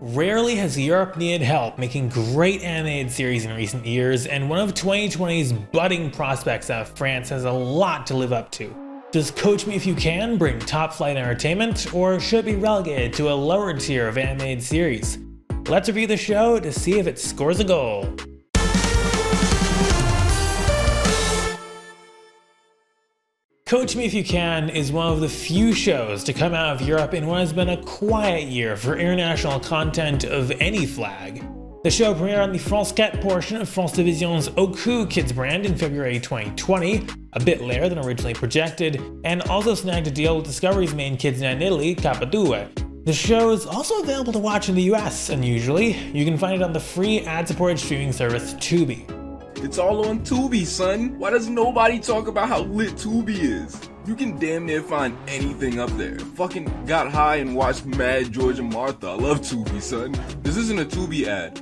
Rarely has Europe needed help making great animated series in recent years, and one of 2020's budding prospects out of France has a lot to live up to. Does Coach Me If You Can bring top-flight entertainment, or should it be relegated to a lower tier of animated series? Let's review the show to see if it scores a goal. Coach Me If You Can is one of the few shows to come out of Europe in what has been a quiet year for international content of any flag. The show premiered on the France 4 portion of France Division's Oku Kids brand in February 2020, a bit later than originally projected, and also snagged a deal with Discovery's main kids in Italy, K2. The show is also available to watch in the US, unusually. You can find it on the free ad-supported streaming service Tubi. It's all on Tubi, son. Why does nobody talk about how lit Tubi is? You can damn near find anything up there. Fucking got high and watched Mad George and Martha. I love Tubi, son. This isn't a Tubi ad.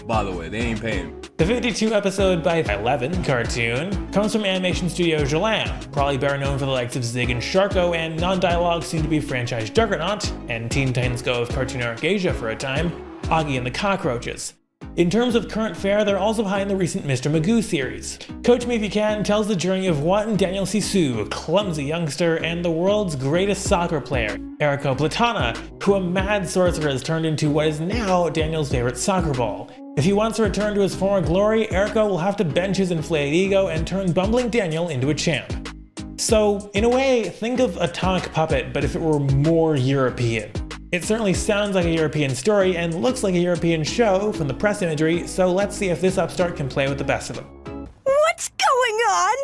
By the way, they ain't paying. The 52-episode by 11 cartoon comes from animation studio Xilam, probably better known for the likes of Zig and Sharko and non-dialogue soon-to-be franchise Juggernaut, and Teen Titans Go of Cartoon Network Asia for a time, Augie and the Cockroaches. In terms of current fare, they're also behind the recent Mr. Magoo series. Coach Me If You Can tells the journey of one Daniel Sissou, a clumsy youngster, and the world's greatest soccer player, Eriko Platana, who a mad sorcerer has turned into what is now Daniel's favorite soccer ball. If he wants to return to his former glory, Eriko will have to bench his inflated ego and turn bumbling Daniel into a champ. So, in a way, think of Atomic Puppet, but if it were more European. It certainly sounds like a European story and looks like a European show from the press imagery, so let's see if this upstart can play with the best of them. What's going on?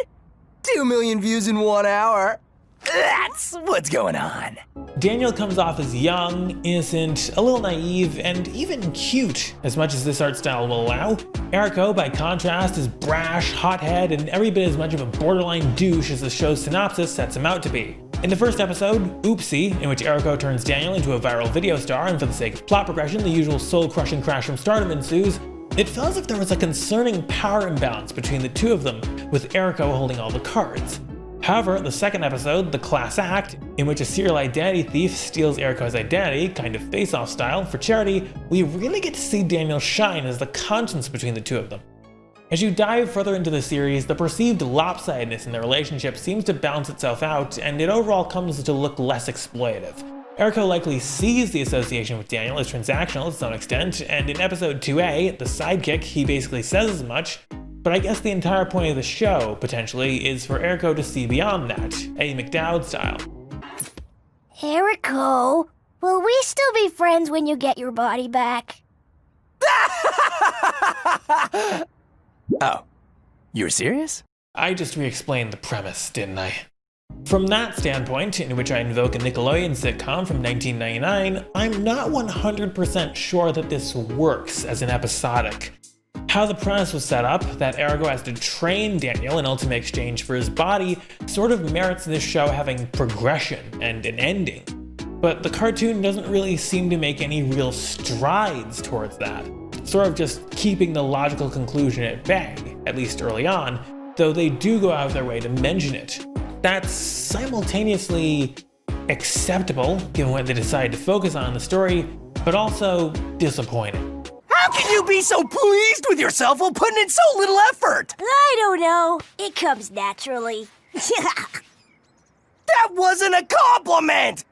2 million views in 1 hour. That's what's going on. Daniel comes off as young, innocent, a little naive, and even cute, as much as this art style will allow. Eriko, by contrast, is brash, hothead, and every bit as much of a borderline douche as the show's synopsis sets him out to be. In the first episode, Oopsie, in which Eriko turns Daniel into a viral video star, and for the sake of plot progression, the usual soul-crushing crash from stardom ensues, it felt as if there was a concerning power imbalance between the two of them, with Eriko holding all the cards. However, the second episode, The Class Act, in which a serial identity thief steals Eriko's identity, kind of face-off style, for charity, we really get to see Daniel shine as the conscience between the two of them. As you dive further into the series, the perceived lopsidedness in their relationship seems to balance itself out, and it overall comes to look less exploitative. Eriko likely sees the association with Daniel as transactional to some extent, and in episode 2A, The Sidekick, he basically says as much, but I guess the entire point of the show, potentially, is for Eriko to see beyond that, Eddie McDowd style. Eriko, will we still be friends when you get your body back? Oh, you're serious? I just re-explained the premise, didn't I? From that standpoint, in which I invoke a Nickelodeon sitcom from 1999, I'm not 100% sure that this works as an episodic. How the premise was set up, that Eriko has to train Daniel in ultimate exchange for his body, sort of merits this show having progression and an ending. But the cartoon doesn't really seem to make any real strides towards that, sort of just keeping the logical conclusion at bay, at least early on, though they do go out of their way to mention it. That's simultaneously acceptable, given what they decided to focus on in the story, but also disappointing. How can you be so pleased with yourself while putting in so little effort? I don't know. It comes naturally. That wasn't a compliment!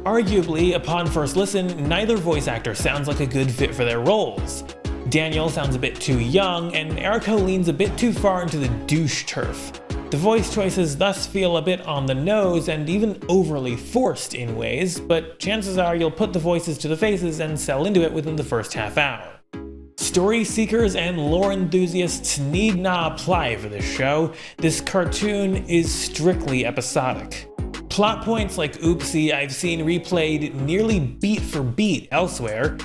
Arguably, upon first listen, neither voice actor sounds like a good fit for their roles. Daniel sounds a bit too young, and Eriko leans a bit too far into the douche turf. The voice choices thus feel a bit on the nose and even overly forced in ways, but chances are you'll put the voices to the faces and settle into it within the first half hour. Story seekers and lore enthusiasts need not apply for this show. This cartoon is strictly episodic. Plot points like Oopsie I've seen replayed nearly beat for beat elsewhere.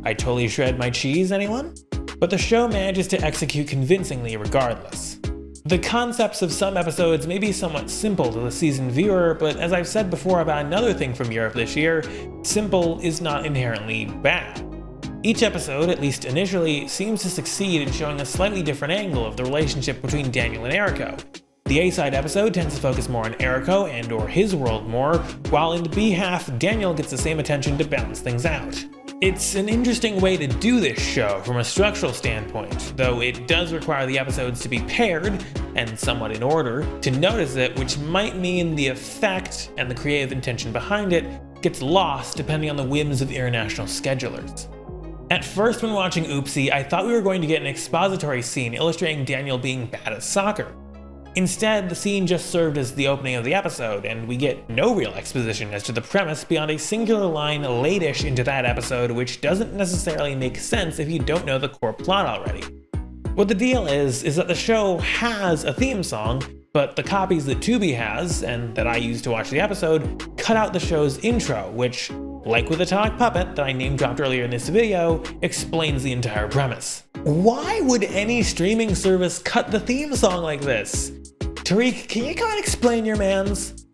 I totally shred my cheese, anyone? But the show manages to execute convincingly regardless. The concepts of some episodes may be somewhat simple to the seasoned viewer, but as I've said before about another thing from Europe this year, simple is not inherently bad. Each episode, at least initially, seems to succeed in showing a slightly different angle of the relationship between Daniel and Eriko. The A-side episode tends to focus more on Eriko and or his world more, while in the B half, Daniel gets the same attention to balance things out. It's an interesting way to do this show from a structural standpoint, though it does require the episodes to be paired, and somewhat in order, to notice it, which might mean the effect and the creative intention behind it gets lost depending on the whims of the international schedulers. At first when watching Oopsie, I thought we were going to get an expository scene illustrating Daniel being bad at soccer. Instead, the scene just served as the opening of the episode, and we get no real exposition as to the premise beyond a singular line late-ish into that episode, which doesn't necessarily make sense if you don't know the core plot already. What the deal is that the show has a theme song, but the copies that Tubi has, and that I used to watch the episode, cut out the show's intro, which, like with the Talk Puppet that I name-dropped earlier in this video, explains the entire premise. Why would any streaming service cut the theme song like this? Tariq, can you come and explain your mans?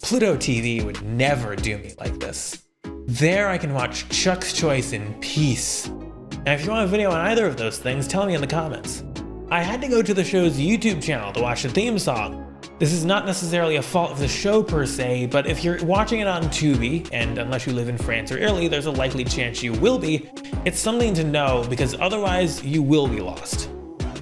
Pluto TV would never do me like this. There I can watch Chuck's Choice in peace. And if you want a video on either of those things, tell me in the comments. I had to go to the show's YouTube channel to watch the theme song. This is not necessarily a fault of the show per se, but if you're watching it on Tubi, and unless you live in France or Italy, there's a likely chance you will be, it's something to know because otherwise you will be lost.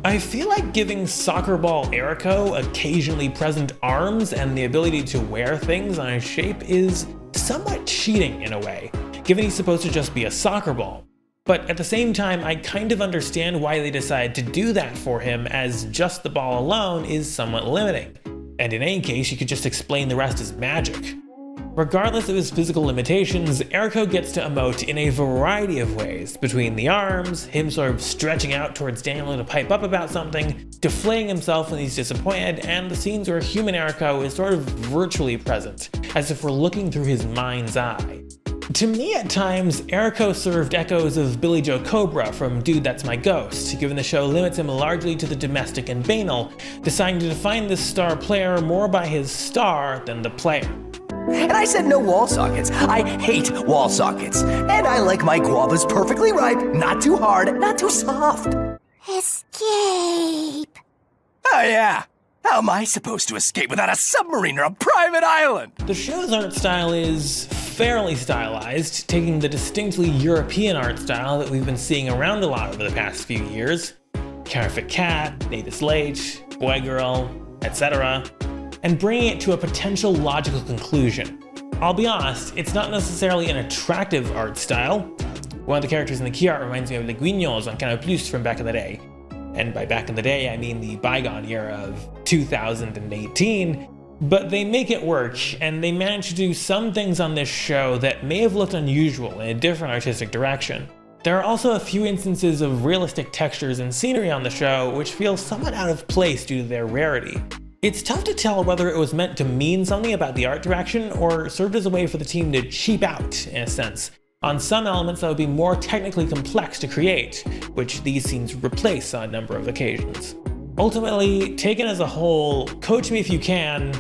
I feel like giving Soccer Ball Erico occasionally present arms and the ability to wear things on his shape is somewhat cheating in a way, given he's supposed to just be a soccer ball. But at the same time, I kind of understand why they decided to do that for him, as just the ball alone is somewhat limiting. And in any case, you could just explain the rest as magic. Regardless of his physical limitations, Erico gets to emote in a variety of ways, between the arms, him sort of stretching out towards Daniel to pipe up about something, deflating himself when he's disappointed, and the scenes where human Erico is sort of virtually present, as if we're looking through his mind's eye. To me at times, Erico served echoes of Billy Joe Cobra from Dude That's My Ghost, given the show limits him largely to the domestic and banal, deciding to define this star player more by his star than the player. And I said no wall sockets. I hate wall sockets. And I like my guavas perfectly ripe, not too hard, not too soft. Escape. Oh yeah. How am I supposed to escape without a submarine or a private island? The show's art style is fairly stylized, taking the distinctly European art style that we've been seeing around a lot over the past few years. Counterfeit Cat, Nate is Late, Boy Girl, etc. and bringing it to a potential logical conclusion. I'll be honest, it's not necessarily an attractive art style. One of the characters in the key art reminds me of the Guignols on Canal Plus from back in the day. And by back in the day, I mean the bygone era of 2018. But they make it work, and they manage to do some things on this show that may have looked unusual in a different artistic direction. There are also a few instances of realistic textures and scenery on the show which feel somewhat out of place due to their rarity. It's tough to tell whether it was meant to mean something about the art direction or served as a way for the team to cheap out, in a sense, on some elements that would be more technically complex to create, which these scenes replace on a number of occasions. Ultimately, taken as a whole, Coach Me If You Can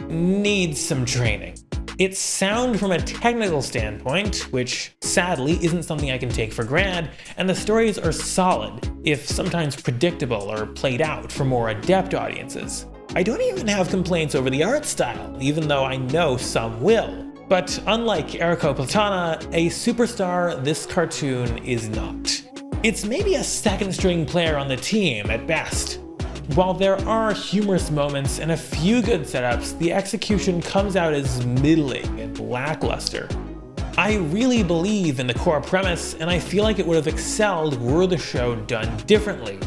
needs some training. It's sound from a technical standpoint, which sadly isn't something I can take for granted, and the stories are solid, if sometimes predictable or played out for more adept audiences. I don't even have complaints over the art style, even though I know some will. But unlike Erico Platana, a superstar this cartoon is not. It's maybe a second-string player on the team at best. While there are humorous moments and a few good setups, the execution comes out as middling and lackluster. I really believe in the core premise, and I feel like it would have excelled were the show done differently.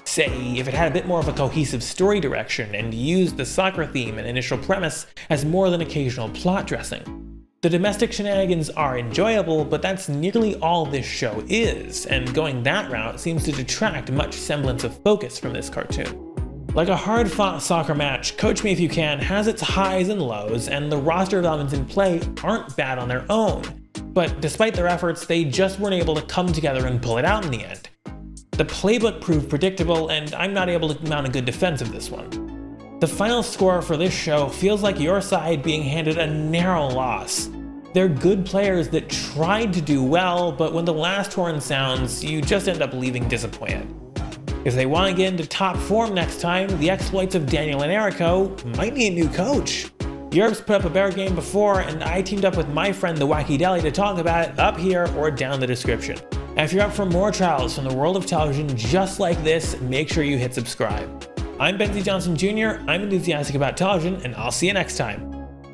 Say, if it had a bit more of a cohesive story direction and used the soccer theme and initial premise as more than occasional plot dressing. The domestic shenanigans are enjoyable, but that's nearly all this show is, and going that route seems to detract much semblance of focus from this cartoon. Like a hard-fought soccer match, Coach Me If You Can has its highs and lows, and the roster of elements in play aren't bad on their own. But despite their efforts, they just weren't able to come together and pull it out in the end. The playbook proved predictable, and I'm not able to mount a good defense of this one. The final score for this show feels like your side being handed a narrow loss. They're good players that tried to do well, but when the last horn sounds, you just end up leaving disappointed. If they want to get into top form next time, the exploits of Daniel and Erico might need a new coach. Yerb's put up a bear game before, and I teamed up with my friend the Wacky Deli to talk about it up here or down the description. And if you're up for more trials from the world of television just like this, make sure you hit subscribe. I'm Benzie Johnson Jr., I'm enthusiastic about television, and I'll see you next time.